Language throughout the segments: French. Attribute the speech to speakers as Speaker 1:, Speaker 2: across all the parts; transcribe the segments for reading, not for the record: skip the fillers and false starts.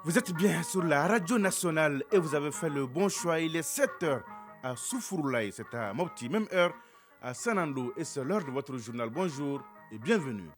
Speaker 1: Vous êtes bien sur la radio nationale et vous avez fait le bon choix. Il est 7h à Soufroulaye, c'est à Mopti, même heure à Sanando et c'est l'heure de votre journal. Bonjour et bienvenue.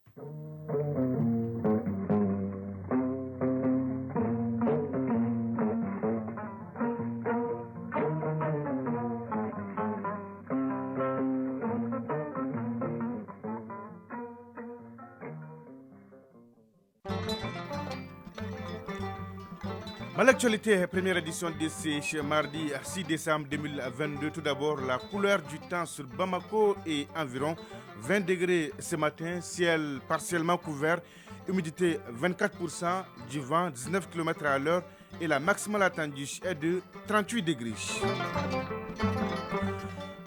Speaker 1: Dans l'actualité, première édition de ce mardi 6 décembre 2022. Tout d'abord, la couleur du temps sur Bamako est environ 20 degrés ce matin, ciel partiellement couvert, humidité 24%, du vent 19 km à l'heure et la maximale attendue est de 38 degrés.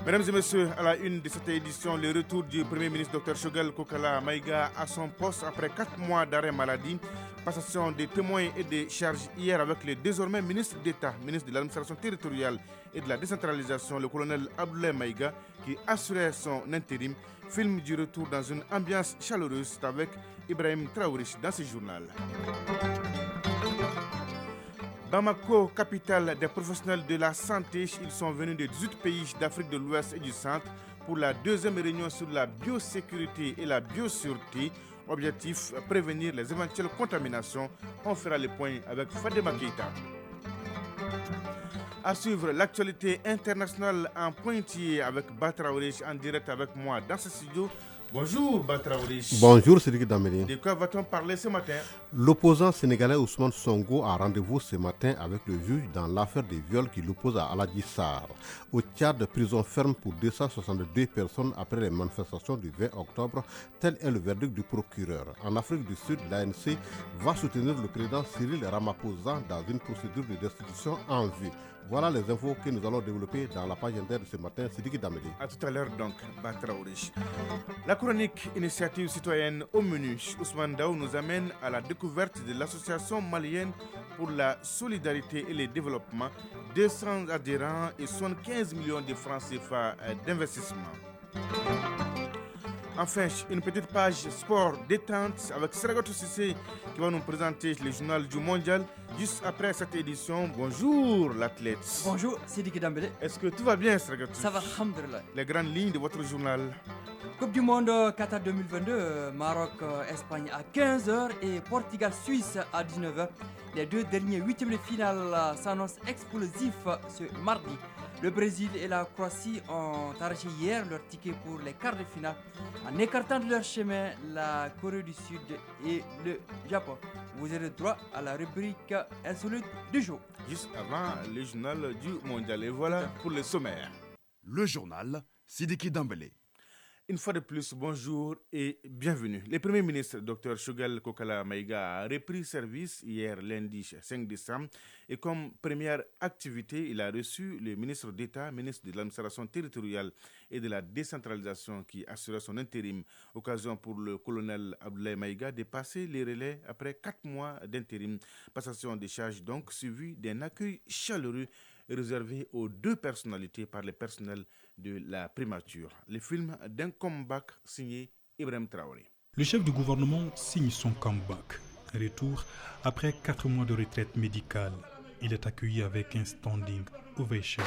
Speaker 1: Mesdames et messieurs, à la une de cette édition, le retour du Premier ministre Dr Choguel Kokala Maïga à son poste après 4 mois d'arrêt maladie. Passation des témoins et des charges hier avec le désormais ministre d'État, ministre de l'administration territoriale et de la décentralisation, le colonel Abdoulaye Maïga, qui assurait son intérim. Film du retour dans une ambiance chaleureuse avec Ibrahim Traoré dans ce journal. Bamako, capitale des professionnels de la santé, ils sont venus de 18 pays d'Afrique de l'Ouest et du Centre pour la deuxième réunion sur la biosécurité et la biossûreté. Objectif, prévenir les éventuelles contaminations. On fera le point avec Fadema Keita. À suivre l'actualité internationale en pointillé avec Batraouré en direct avec moi dans ce studio. Bonjour Batraouré.
Speaker 2: Bonjour Sidiki Dameli.
Speaker 1: De quoi va-t-on parler ce matin?
Speaker 2: L'opposant sénégalais Ousmane Sonko a rendez-vous ce matin avec le juge dans l'affaire des viols qui l'oppose à Aladji Sarr. Au Tchad, prison ferme pour 262 personnes après les manifestations du 20 octobre. Tel est le verdict du procureur. En Afrique du Sud, l'ANC va soutenir le président Cyril Ramaphosa dans une procédure de destitution en vue. Voilà les infos que nous allons développer dans la page inter de ce matin. Sidiki Dameli.
Speaker 1: A tout à l'heure donc, Batraouré. La chronique initiative citoyenne au menu, Ousmane Daou nous amène à la découverte de l'association malienne pour la solidarité et le développement, 200 adhérents et 75 millions de francs CFA d'investissement. Enfin, une petite page sport détente avec Sergato Sissé qui va nous présenter le journal du mondial juste après cette édition. Bonjour l'athlète.
Speaker 3: Bonjour Sidiki Dambélé.
Speaker 1: Est-ce que tout va bien Sergato?
Speaker 3: Ça va, alhamdulillah.
Speaker 1: Les grandes lignes de votre journal.
Speaker 3: Coupe du monde Qatar 2022, Maroc-Espagne à 15h et Portugal-Suisse à 19h. Les deux derniers huitièmes de finale s'annoncent explosifs ce mardi. Le Brésil et la Croatie ont arraché hier leur ticket pour les quarts de finale en écartant de leur chemin la Corée du Sud et le Japon. Vous aurez droit à la rubrique insolite du jour.
Speaker 1: Juste avant le journal du mondial. Et voilà pour le sommaire.
Speaker 4: Le journal Sidiki Dambélé.
Speaker 1: Une fois de plus, bonjour et bienvenue. Le Premier ministre Dr Choguel Kokala Maïga a repris service hier lundi 5 décembre et comme première activité, il a reçu le ministre d'État, ministre de l'administration territoriale et de la décentralisation qui assurait son intérim. Occasion pour le colonel Abdoulaye Maïga de passer les relais après 4 mois d'intérim. Passation des charges donc suivie d'un accueil chaleureux réservé aux deux personnalités par le personnel de la primature. Le film d'un comeback signé Ibrahim Traoré.
Speaker 5: Le chef du gouvernement signe son comeback. Retour après 4 mois de retraite médicale. Il est accueilli avec un standing ovation.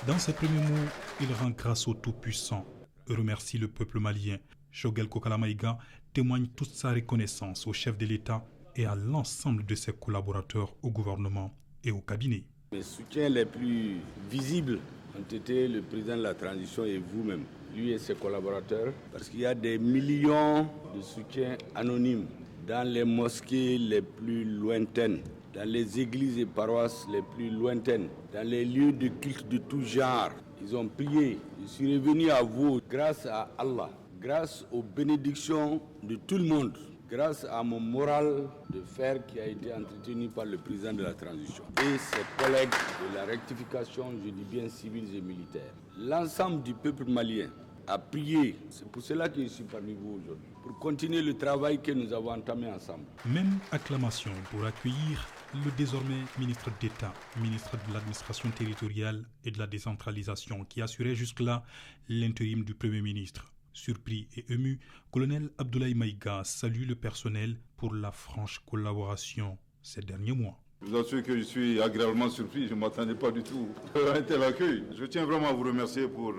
Speaker 5: Dans ses premiers mots, il rend grâce au Tout-Puissant et remercie le peuple malien. Choguel Kokala Maïga témoigne toute sa reconnaissance au chef de l'État et à l'ensemble de ses collaborateurs au gouvernement et au cabinet.
Speaker 6: Mes soutiens les plus visibles ont été le président de la transition et vous-même, lui et ses collaborateurs, parce qu'il y a des millions de soutiens anonymes dans les mosquées les plus lointaines, dans les églises et paroisses les plus lointaines, dans les lieux de culte de tout genre. Ils ont prié. Je suis revenu à vous grâce à Allah, grâce aux bénédictions de tout le monde, grâce à mon moral de fer qui a été entretenu par le président de la transition et ses collègues de la rectification, je dis bien civils et militaires. L'ensemble du peuple malien a prié. C'est pour cela que je suis parmi vous aujourd'hui, pour continuer le travail que nous avons entamé ensemble.
Speaker 5: Même acclamation pour accueillir le désormais ministre d'État, ministre de l'administration territoriale et de la décentralisation qui assurait jusque-là l'intérim du Premier ministre. Surpris et ému, colonel Abdoulaye Maïga salue le personnel pour la franche collaboration ces derniers mois.
Speaker 7: Je vous assure que je suis agréablement surpris, je ne m'attendais pas du tout à un tel accueil. Je tiens vraiment à vous remercier pour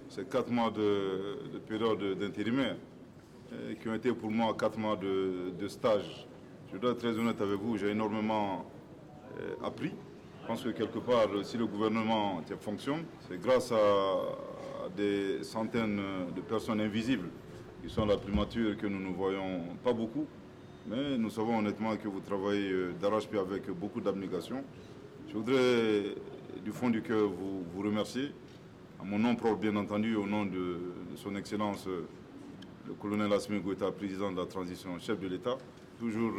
Speaker 7: ces 4 mois de période d'intérimaire qui ont été pour moi 4 mois de stage. Je dois être très honnête avec vous, j'ai énormément appris. Je pense que quelque part, si le gouvernement fonctionne, c'est grâce à des centaines de personnes invisibles qui sont à la primature que nous ne voyons pas beaucoup. Mais nous savons honnêtement que vous travaillez d'arrache-pied avec beaucoup d'abnégation. Je voudrais du fond du cœur vous remercier, à mon nom propre bien entendu, au nom de son Excellence le colonel Assimi Goïta, président de la transition, chef de l'État. Toujours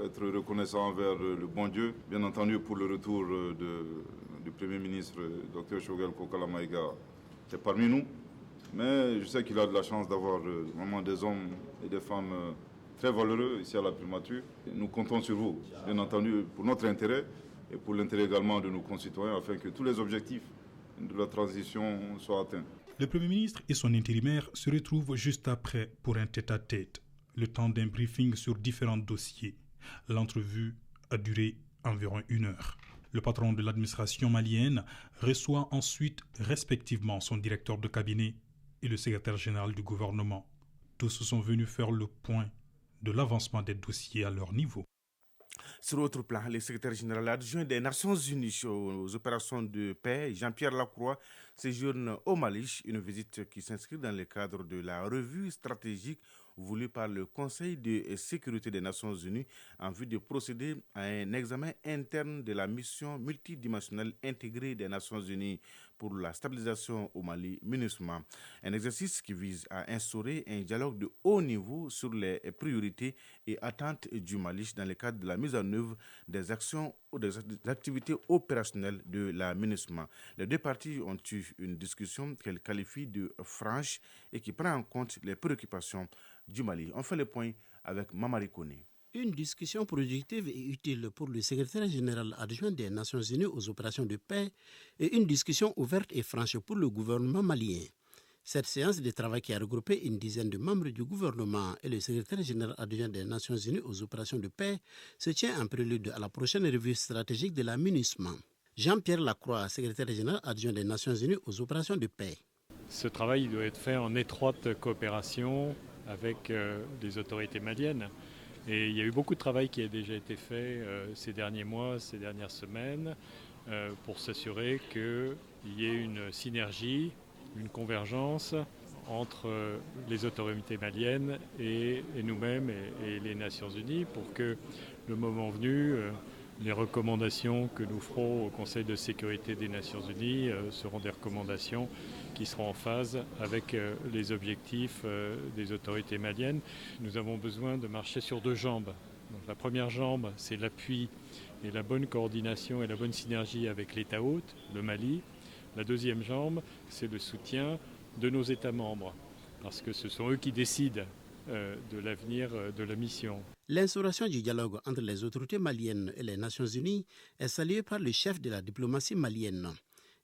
Speaker 7: être reconnaissant envers le bon Dieu, bien entendu pour le retour du Premier ministre, Dr Shogel Kokala Maïga, qui est parmi nous. Mais je sais qu'il a de la chance d'avoir vraiment des hommes et des femmes très valeureux ici à la primature. Nous comptons sur vous, bien entendu, pour notre intérêt et pour l'intérêt également de nos concitoyens, afin que tous les objectifs de la transition soient atteints.
Speaker 5: Le Premier ministre et son intérimaire se retrouvent juste après pour un tête-à-tête. Le temps d'un briefing sur différents dossiers. L'entrevue a duré environ 1 heure. Le patron de l'administration malienne reçoit ensuite respectivement son directeur de cabinet et le secrétaire général du gouvernement. Tous sont venus faire le point de l'avancement des dossiers à leur niveau.
Speaker 1: Sur autre plan, le secrétaire général adjoint des Nations Unies aux opérations de paix, Jean-Pierre Lacroix, séjourne au Mali, une visite qui s'inscrit dans le cadre de la revue stratégique voulue par le Conseil de sécurité des Nations Unies en vue de procéder à un examen interne de la mission multidimensionnelle intégrée des Nations Unies pour la stabilisation au Mali, MINUSMA. Un exercice qui vise à instaurer un dialogue de haut niveau sur les priorités et attentes du Mali dans le cadre de la mise en œuvre des actions ou des activités opérationnelles de la MINUSMA. Les deux parties ont eu une discussion qu'elles qualifient de franche et qui prend en compte les préoccupations du Mali. On fait le point avec Mamari Kone.
Speaker 8: Une discussion productive et utile pour le secrétaire général adjoint des Nations Unies aux opérations de paix et une discussion ouverte et franche pour le gouvernement malien. Cette séance de travail qui a regroupé une dizaine de membres du gouvernement et le secrétaire général adjoint des Nations Unies aux opérations de paix se tient en prélude à la prochaine revue stratégique de la MINUSMA. Jean-Pierre Lacroix, secrétaire général adjoint des Nations Unies aux opérations de paix.
Speaker 9: Ce travail doit être fait en étroite coopération avec les autorités maliennes. Et il y a eu beaucoup de travail qui a déjà été fait ces derniers mois, ces dernières semaines, pour s'assurer qu'il y ait une synergie, une convergence entre les autorités maliennes et nous-mêmes et les Nations Unies pour que, le moment venu, les recommandations que nous ferons au Conseil de sécurité des Nations Unies seront des recommandations qui seront en phase avec les objectifs des autorités maliennes. Nous avons besoin de marcher sur 2 jambes. Donc, la première jambe, c'est l'appui et la bonne coordination et la bonne synergie avec l'État hôte, le Mali. La deuxième jambe, c'est le soutien de nos États membres, parce que ce sont eux qui décident de l'avenir de la mission.
Speaker 8: L'instauration du dialogue entre les autorités maliennes et les Nations Unies est saluée par le chef de la diplomatie malienne.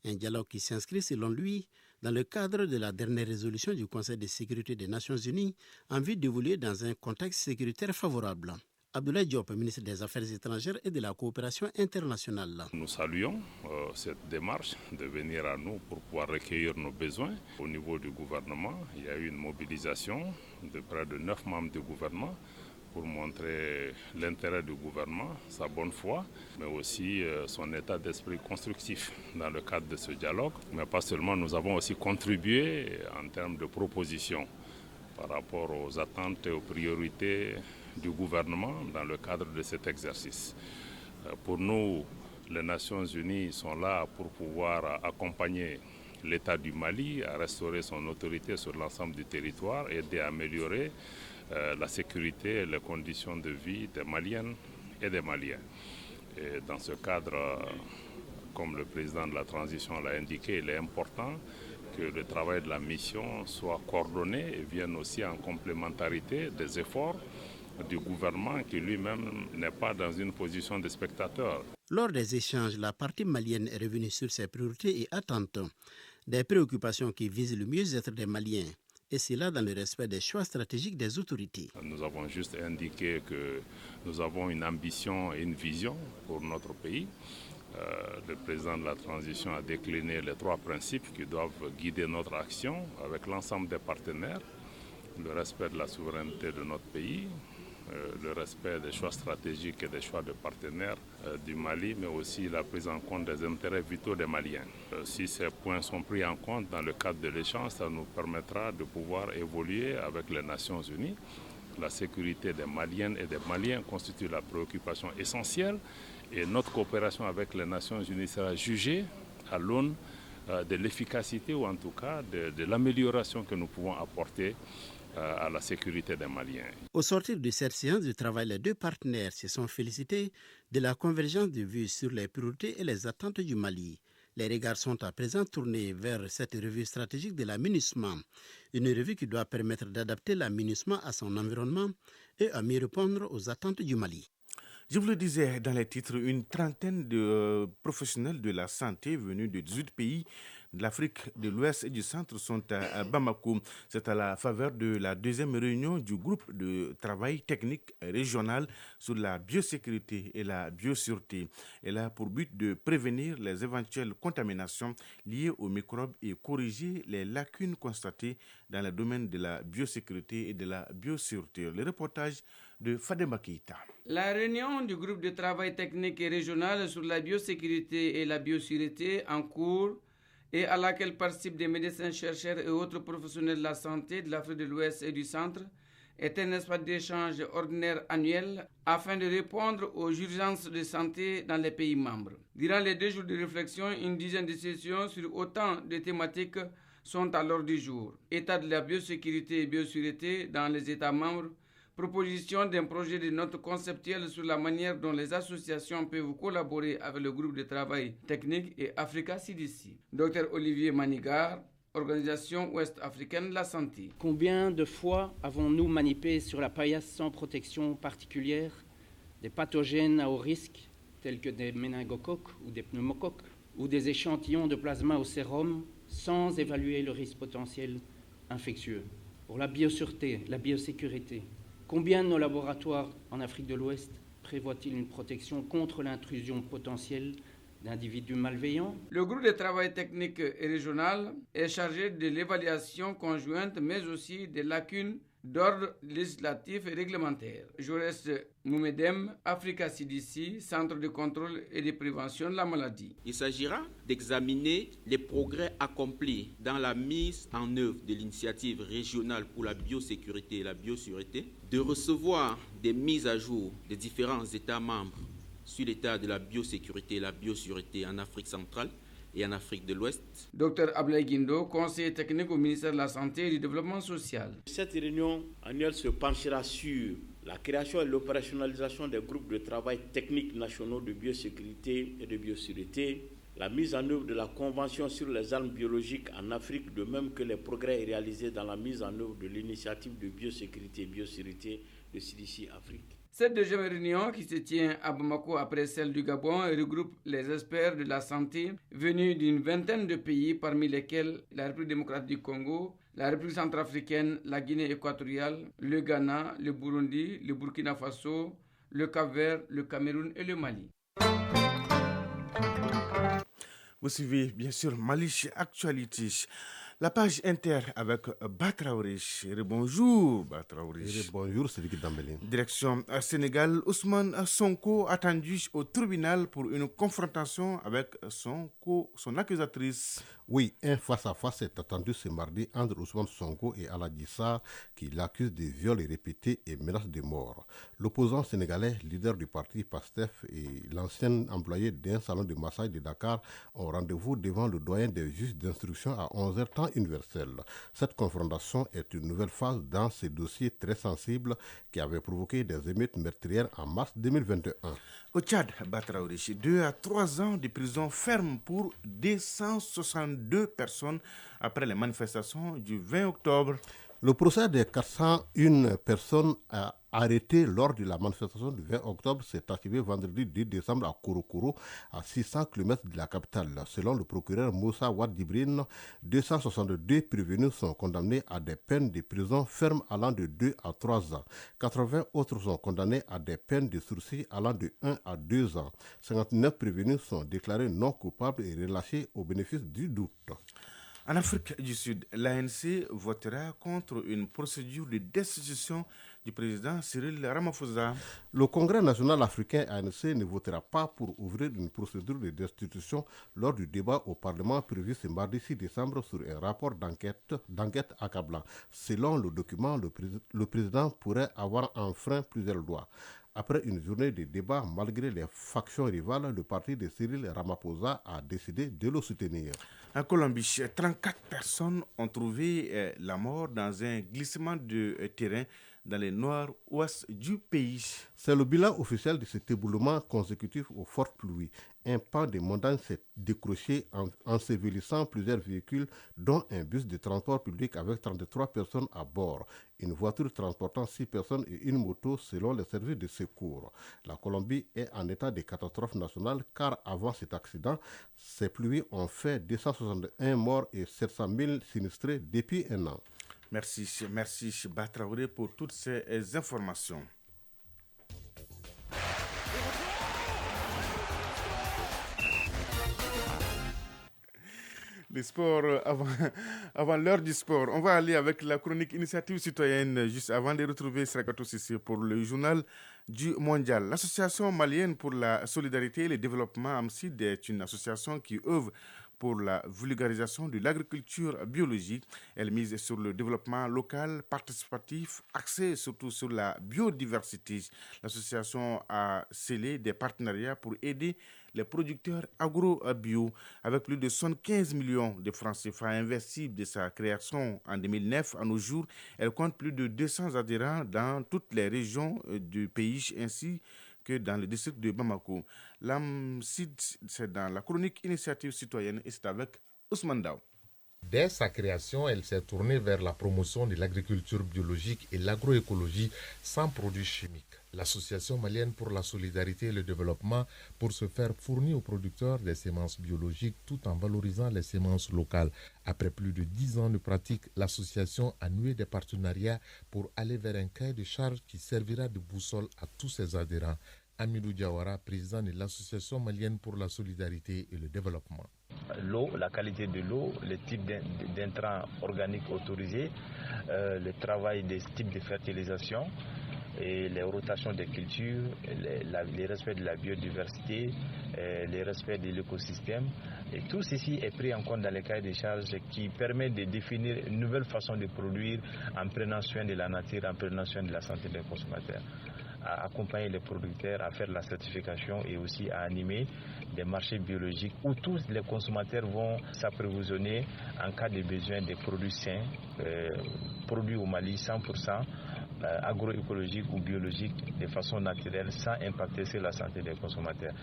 Speaker 8: Un dialogue qui s'inscrit, selon lui, dans le cadre de la dernière résolution du Conseil de sécurité des Nations Unies en vue d'évoluer dans un contexte sécuritaire favorable. Abdoulaye Diop, ministre des Affaires étrangères et de la coopération internationale.
Speaker 10: Nous saluons cette démarche de venir à nous pour pouvoir recueillir nos besoins. Au niveau du gouvernement, il y a eu une mobilisation de près de 9 membres du gouvernement pour montrer l'intérêt du gouvernement, sa bonne foi, mais aussi son état d'esprit constructif dans le cadre de ce dialogue. Mais pas seulement, nous avons aussi contribué en termes de propositions par rapport aux attentes et aux priorités du gouvernement dans le cadre de cet exercice. Pour nous, les Nations Unies sont là pour pouvoir accompagner l'État du Mali à restaurer son autorité sur l'ensemble du territoire et d'améliorer la sécurité et les conditions de vie des Maliennes et des Maliens. Et dans ce cadre, comme le président de la transition l'a indiqué, il est important que le travail de la mission soit coordonné et vienne aussi en complémentarité des efforts du gouvernement qui lui-même n'est pas dans une position de spectateur.
Speaker 8: Lors des échanges, la partie malienne est revenue sur ses priorités et attentes, des préoccupations qui visent le mieux-être des Maliens et cela dans le respect des choix stratégiques des autorités.
Speaker 10: Nous avons juste indiqué que nous avons une ambition et une vision pour notre pays. Le président de la transition a décliné les 3 principes qui doivent guider notre action avec l'ensemble des partenaires. Le respect de la souveraineté de notre pays, le respect des choix stratégiques et des choix de partenaires du Mali, mais aussi la prise en compte des intérêts vitaux des Maliens. Si ces points sont pris en compte dans le cadre de l'échange, ça nous permettra de pouvoir évoluer avec les Nations Unies. La sécurité des Maliennes et des Maliens constitue la préoccupation essentielle et notre coopération avec les Nations Unies sera jugée à l'aune de l'efficacité ou en tout cas de l'amélioration que nous pouvons apporter à la sécurité des Maliens.
Speaker 8: Au sortir de cette séance de travail, les 2 partenaires se sont félicités de la convergence de vues sur les priorités et les attentes du Mali. Les regards sont à présent tournés vers cette revue stratégique de la MINUSMA, une revue qui doit permettre d'adapter la MINUSMA à son environnement et à mieux répondre aux attentes du Mali.
Speaker 1: Je vous le disais dans les titres, une trentaine de professionnels de la santé venus de 18 pays de l'Afrique de l'Ouest et du Centre sont à Bamako. C'est à la faveur de la 2e réunion du groupe de travail technique régional sur la biosécurité et la biosûreté. Elle a pour but de prévenir les éventuelles contaminations liées aux microbes et corriger les lacunes constatées dans le domaine de la biosécurité et de la biosûreté. Le reportage de Fadema Keïta.
Speaker 11: La réunion du groupe de travail technique et régional sur la biosécurité et la biosûreté en cours et à laquelle participent des médecins, chercheurs et autres professionnels de la santé de l'Afrique de l'Ouest et du Centre est un espace d'échange ordinaire annuel afin de répondre aux urgences de santé dans les pays membres. Durant les 2 jours de réflexion, une dizaine de sessions sur autant de thématiques sont à l'ordre du jour. État de la biosécurité et biosûreté dans les États membres, proposition d'un projet de note conceptuelle sur la manière dont les associations peuvent collaborer avec le groupe de travail technique et Africa CDC. Dr Olivier Manigar, Organisation ouest-africaine de la santé.
Speaker 12: Combien de fois avons-nous manipulé sur la paillasse sans protection particulière des pathogènes à haut risque tels que des méningocoques ou des pneumocoques ou des échantillons de plasma au sérum sans évaluer le risque potentiel infectieux? Pour la biosûreté, la biosécurité, combien de nos laboratoires en Afrique de l'Ouest prévoient-ils une protection contre l'intrusion potentielle d'individus malveillants?
Speaker 11: Le groupe de travail technique et régional est chargé de l'évaluation conjointe, mais aussi des lacunes d'ordre législatif et réglementaire. Jaurès Moumedem, Africa CDC, Centre de contrôle et de prévention de la maladie.
Speaker 13: Il s'agira d'examiner les progrès accomplis dans la mise en œuvre de l'initiative régionale pour la biosécurité et la biosûreté, de recevoir des mises à jour des différents États membres sur l'état de la biosécurité et la biosûreté en Afrique centrale et en Afrique de l'Ouest.
Speaker 11: Dr Ablaye Guindo, conseiller technique au ministère de la Santé et du Développement social.
Speaker 14: Cette réunion annuelle se penchera sur la création et l'opérationnalisation des groupes de travail techniques nationaux de biosécurité et de biosûreté, la mise en œuvre de la Convention sur les armes biologiques en Afrique, de même que les progrès réalisés dans la mise en œuvre de l'initiative de biosécurité et biosûreté de CDC Afrique.
Speaker 11: Cette 2e réunion, qui se tient à Bamako après celle du Gabon, regroupe les experts de la santé venus d'une vingtaine de pays, parmi lesquels la République démocratique du Congo, la République centrafricaine, la Guinée équatoriale, le Ghana, le Burundi, le Burkina Faso, le Cap-Vert, le Cameroun et le Mali.
Speaker 1: Vous suivez bien sûr Mali Actualité. La page inter avec Batraouri. Bonjour Batraouri.
Speaker 2: Bonjour Cédric Dambélé.
Speaker 1: Direction Sénégal, Ousmane Sonko attendu au tribunal pour une confrontation avec son accusatrice.
Speaker 2: Oui, un face-à-face est attendu ce mardi entre Ousmane Sonko et Aladji Sarr qui l'accuse de viols répétés et menaces de mort. L'opposant sénégalais, leader du parti PASTEF et l'ancien employé d'un salon de massage de Dakar ont rendez-vous devant le doyen des juges d'instruction à 11h temps universel. Cette confrontation est une nouvelle phase dans ce dossier très sensible qui avait provoqué des émeutes meurtrières en mars 2021.
Speaker 1: Au Tchad, Batraouri, 2 à 3 ans de prison ferme pour 262 personnes après les manifestations du 20 octobre.
Speaker 2: Le procès des 401 personnes arrêté lors de la manifestation du 20 octobre s'est achevé vendredi 2 décembre à Korokoro, à 600 km de la capitale. Selon le procureur Moussa Ouaddibrine, 262 prévenus sont condamnés à des peines de prison ferme allant de 2 à 3 ans. 80 autres sont condamnés à des peines de sursis allant de 1 à 2 ans. 59 prévenus sont déclarés non coupables et relâchés au bénéfice du doute.
Speaker 1: En Afrique du Sud, l'ANC votera contre une procédure de destitution du président Cyril Ramaphosa.
Speaker 2: Le Congrès national africain ANC ne votera pas pour ouvrir une procédure de destitution lors du débat au Parlement prévu ce mardi 6 décembre sur un rapport d'enquête accablant. Selon le document, le président pourrait avoir enfreint plusieurs lois. Après une journée de débat, malgré les factions rivales, le parti de Cyril Ramaphosa a décidé de le soutenir.
Speaker 1: En Colombie, 34 personnes ont trouvé la mort dans un glissement de terrain dans le nord-ouest du pays.
Speaker 2: C'est le bilan officiel de cet éboulement consécutif aux fortes pluies. Un pan de montagne s'est décroché ensevelissant plusieurs véhicules, dont un bus de transport public avec 33 personnes à bord, une voiture transportant 6 personnes et une moto selon les services de secours. La Colombie est en état de catastrophe nationale car avant cet accident, ces pluies ont fait 261 morts et 700 000 sinistrés depuis un an.
Speaker 1: Merci Chiba Traoré pour toutes ces informations. Le sport, avant l'heure du sport, on va aller avec la chronique initiative citoyenne juste avant de retrouver Srakato Sissi pour le journal du mondial. L'Association malienne pour la solidarité et le développement AMSID est une association qui œuvre pour la vulgarisation de l'agriculture biologique. Elle mise sur le développement local, participatif, axé surtout sur la biodiversité. L'association a scellé des partenariats pour aider les producteurs agro-bio avec plus de 75 millions de francs CFA investis de sa création en 2009 à nos jours. Elle compte plus de 200 adhérents dans toutes les régions du pays ainsi que dans le district de Bamako. L'AMSID, c'est dans la chronique initiative citoyenne et c'est avec Ousmane Dao.
Speaker 15: Dès sa création, elle s'est tournée vers la promotion de l'agriculture biologique et l'agroécologie sans produits chimiques. L'Association malienne pour la solidarité et le développement, pour se faire fournir aux producteurs des semences biologiques tout en valorisant les semences locales. Après plus de 10 ans de pratique, l'association a noué des partenariats pour aller vers un cahier de charges qui servira de boussole à tous ses adhérents. Amidou Diawara, président de l'Association malienne pour la solidarité et le développement.
Speaker 16: L'eau, la qualité de l'eau, le type d'intrants organiques autorisés, le travail des types de fertilisation et les rotations des cultures, les respects de la biodiversité, les respects de l'écosystème. Et tout ceci est pris en compte dans les cahiers de charges qui permet de définir une nouvelle façon de produire en prenant soin de la nature, en prenant soin de la santé des consommateurs. À accompagner les producteurs à faire la certification et aussi à animer des marchés biologiques où tous les consommateurs vont s'approvisionner en cas de besoin des produits sains, produits au Mali 100%, agroécologiques ou biologiques de façon naturelle sans impacter sur la santé des consommateurs.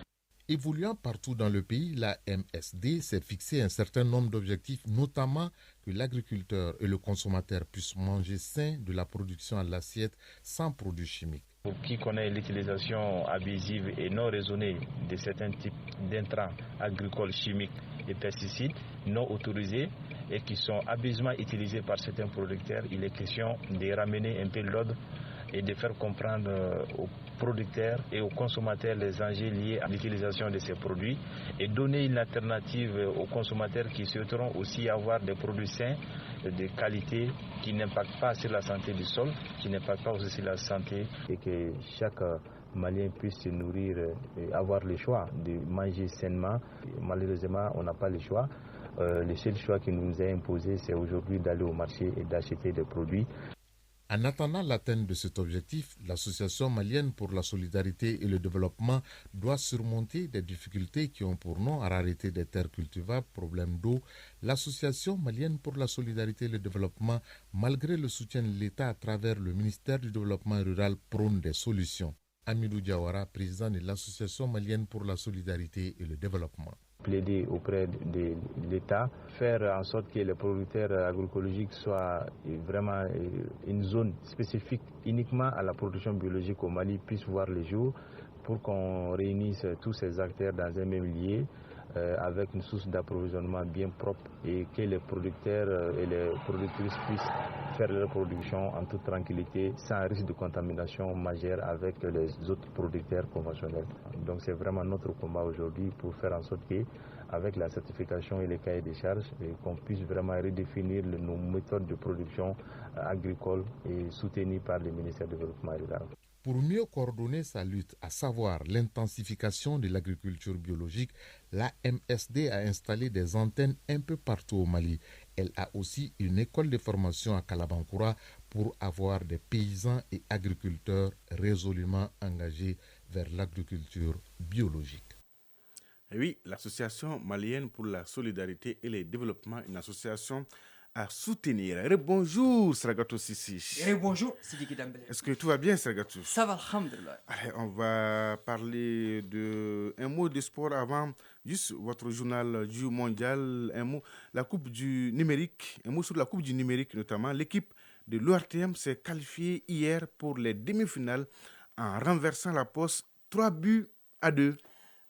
Speaker 15: Évoluant partout dans le pays, la MSD s'est fixé un certain nombre d'objectifs, notamment que l'agriculteur et le consommateur puissent manger sain de la production à l'assiette sans produits chimiques.
Speaker 16: Pour qui connaît l'utilisation abusive et non raisonnée de certains types d'intrants agricoles chimiques et pesticides non autorisés et qui sont abusivement utilisés par certains producteurs, il est question de ramener un peu l'ordre et de faire comprendre aux producteurs et aux consommateurs les enjeux liés à l'utilisation de ces produits et donner une alternative aux consommateurs qui souhaiteront aussi avoir des produits sains de qualité qui n'impactent pas sur la santé du sol, qui n'impactent pas aussi sur la santé et que chaque Malien puisse se nourrir et avoir le choix de manger sainement. Malheureusement, on n'a pas le choix. Le seul choix qui nous est imposé, c'est aujourd'hui d'aller au marché et d'acheter des produits.
Speaker 15: En attendant l'atteinte de cet objectif, l'Association malienne pour la solidarité et le développement doit surmonter des difficultés qui ont pour nom rareté des terres cultivables, problème d'eau. L'Association malienne pour la solidarité et le développement, malgré le soutien de l'État à travers le ministère du Développement rural, prône des solutions. Amidou Diawara, président de l'Association malienne pour la solidarité et le développement.
Speaker 16: plaider auprès de l'État, faire en sorte que les producteurs agroécologiques soient vraiment une zone spécifique uniquement à la production biologique au Mali puisse voir le jour pour qu'on réunisse tous ces acteurs dans un même lieu avec une source d'approvisionnement bien propre et que les producteurs et les productrices puissent faire leur production en toute tranquillité sans risque de contamination majeure avec les autres producteurs conventionnels. Donc c'est vraiment notre combat aujourd'hui pour faire en sorte que avec la certification et les cahiers des charges, qu'on puisse vraiment redéfinir nos méthodes de production agricole et soutenues par le ministère du Développement rural.
Speaker 15: Pour mieux coordonner sa lutte, à savoir l'intensification de l'agriculture biologique, la MSD a installé des antennes un peu partout au Mali. Elle a aussi une école de formation à Kalabankoura pour avoir des paysans et agriculteurs résolument engagés vers l'agriculture biologique.
Speaker 1: Oui, l'association malienne pour la solidarité et le développement, une association à soutenir. Bonjour Sragatou Sissi.
Speaker 3: Bonjour Sidiki Dambélé.
Speaker 1: Est-ce que tout va bien Sragatou?
Speaker 3: Ça va, alhamdulillah.
Speaker 1: Allez, on va parler de un mot de sport avant juste votre journal du mondial, un mot la coupe du numérique, un mot sur la coupe du numérique notamment. L'équipe de l'ORTM s'est qualifiée hier pour les demi-finales en renversant la Poste 3-2.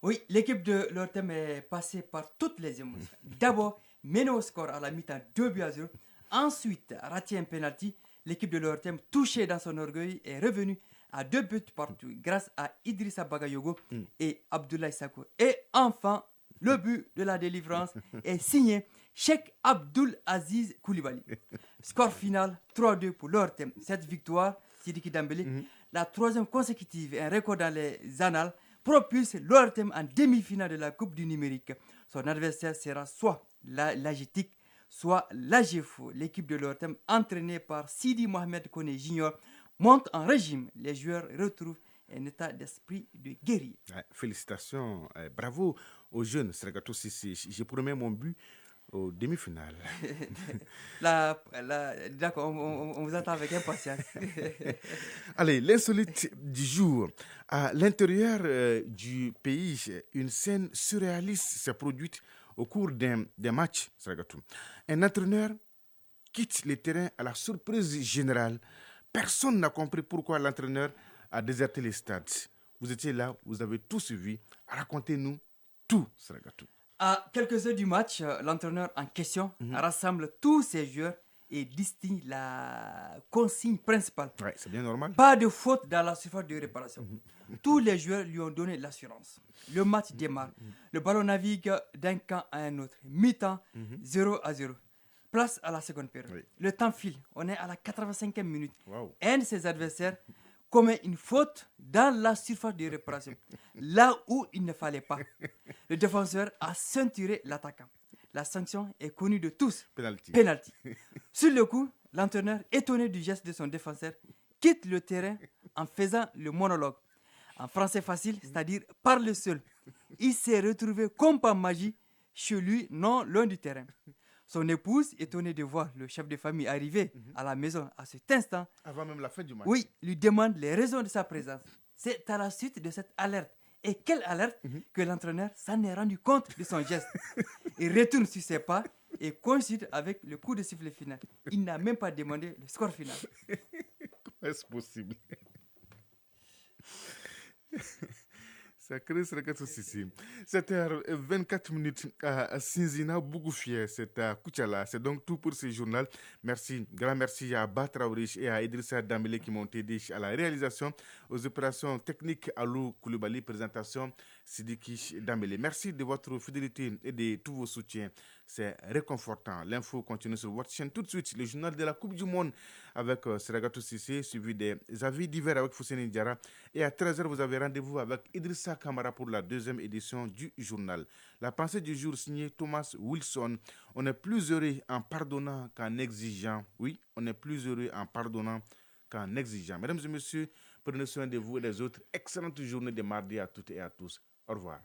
Speaker 3: Oui, l'équipe de l'ORTM est passée par toutes les émotions. D'abord, menée au score à la mi-temps 2-0. Ensuite, raté un penalty. L'équipe de l'ORTM, touchée dans son orgueil, est revenue à 2 buts partout grâce à Idrissa Bagayogo et Abdoulaye Sako. Et enfin, le but de la délivrance est signé Cheikh Abdoul Aziz Koulibaly. Score final 3-2 pour l'ORTM. Cette victoire, Sidiki Dambélé, la troisième consécutive et un record dans les annales, propulse l'ORTM en demi-finale de la Coupe du numérique. Son adversaire sera soit l'AGTIC, soit l'AGFO. L'équipe de l'ORTM, entraînée par Sidi Mohamed Kone Junior, monte en régime. Les joueurs retrouvent un état d'esprit de guerrier.
Speaker 1: Félicitations, bravo aux jeunes Sragatou Sissi. J'ai promis mon but aux demi-finales.
Speaker 3: D'accord, on vous attend avec impatience.
Speaker 1: Allez, l'insolite du jour. À l'intérieur du pays, une scène surréaliste s'est produite au cours d'un match. Un entraîneur quitte le terrain à la surprise générale. Personne n'a compris pourquoi l'entraîneur a déserté le stade. Vous étiez là, vous avez tout suivi. Racontez-nous tout, Sragatou.
Speaker 3: À quelques heures du match, l'entraîneur en question rassemble tous ses joueurs et distille la consigne principale.
Speaker 1: Ouais, c'est bien normal.
Speaker 3: Pas de faute dans la surface de réparation. Tous les joueurs lui ont donné l'assurance. Le match démarre. Le ballon navigue d'un camp à un autre. Mi-temps, 0-0. Place à la seconde période. Oui. Le temps file. On est à la 85e minute. Wow. Un de ses adversaires commet une faute dans la surface de réparation, là où il ne fallait pas. Le défenseur a ceinturé l'attaquant. La sanction est connue de tous. Penalty. Sur le coup, l'entraîneur, étonné du geste de son défenseur, quitte le terrain en faisant le monologue. En français facile, c'est-à-dire parle seul. Il s'est retrouvé comme par magie chez lui, non loin du terrain. Son épouse, étonnée de voir le chef de famille arriver à la maison à cet instant,
Speaker 1: avant même la fin du match,
Speaker 3: oui, lui demande les raisons de sa présence. C'est à la suite de cette alerte. Et quelle alerte que l'entraîneur s'en est rendu compte de son geste. Il retourne sur ses pas et coïncide avec le coup de sifflet final. Il n'a même pas demandé le score final.
Speaker 1: Comment est-ce possible? Sacré Sragatou Sissi. 7h24 à Sinzina, Bougoufia, c'est à Kouchala. C'est donc tout pour ce journal. Merci, grand merci à Batraourish et à Idrissa Dambélé qui m'ont aidé à la réalisation, aux opérations techniques Alou Koulibaly, présentation Sidiki Dambélé. Merci de votre fidélité et de tous vos soutiens. C'est réconfortant. L'info continue sur votre chaîne tout de suite. Le journal de la Coupe du Monde avec Sragatou Sissi, suivi des avis divers avec Fousseni Diarra. Et à 13h, vous avez rendez-vous avec Idrissa Kamara pour la deuxième édition du journal. La pensée du jour signée Thomas Wilson. On est plus heureux en pardonnant qu'en exigeant. Oui, on est plus heureux en pardonnant qu'en exigeant. Mesdames et messieurs, prenez soin de vous et des autres. Excellente journée de mardi à toutes et à tous. Au revoir.